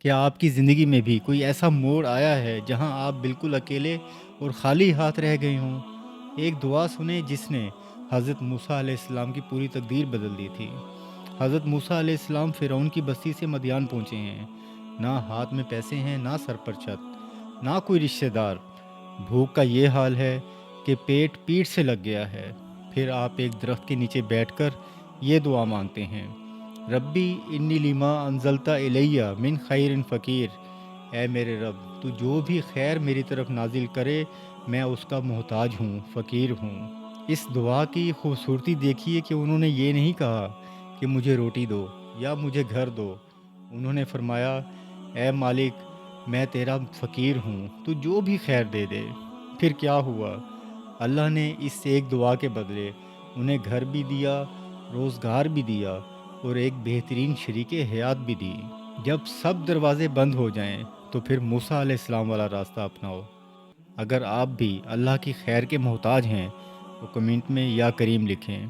کیا آپ کی زندگی میں بھی کوئی ایسا موڑ آیا ہے جہاں آپ بالکل اکیلے اور خالی ہاتھ رہ گئے ہوں؟ ایک دعا سنیں جس نے حضرت موسیٰ علیہ السلام کی پوری تقدیر بدل دی تھی۔ حضرت موسیٰ علیہ السلام فرعون کی بستی سے مدیان پہنچے ہیں۔ نہ ہاتھ میں پیسے ہیں، نہ سر پر چھت، نہ کوئی رشتہ دار۔ بھوک کا یہ حال ہے کہ پیٹ پیٹ سے لگ گیا ہے۔ پھر آپ ایک درخت کے نیچے بیٹھ کر یہ دعا مانگتے ہیں: ربی انی لما انزلتا الیہ من خیر فقیر۔ اے میرے رب، تو جو بھی خیر میری طرف نازل کرے میں اس کا محتاج ہوں، فقیر ہوں۔ اس دعا کی خوبصورتی دیکھیے کہ انہوں نے یہ نہیں کہا کہ مجھے روٹی دو یا مجھے گھر دو۔ انہوں نے فرمایا: اے مالک، میں تیرا فقیر ہوں، تو جو بھی خیر دے دے۔ پھر کیا ہوا؟ اللہ نے اس ایک دعا کے بدلے انہیں گھر بھی دیا، روزگار بھی دیا اور ایک بہترین شریک حیات بھی دی۔ جب سب دروازے بند ہو جائیں تو پھر موسیٰ علیہ السلام والا راستہ اپناؤ۔ اگر آپ بھی اللہ کی خیر کے محتاج ہیں تو کمنٹ میں یا کریم لکھیں۔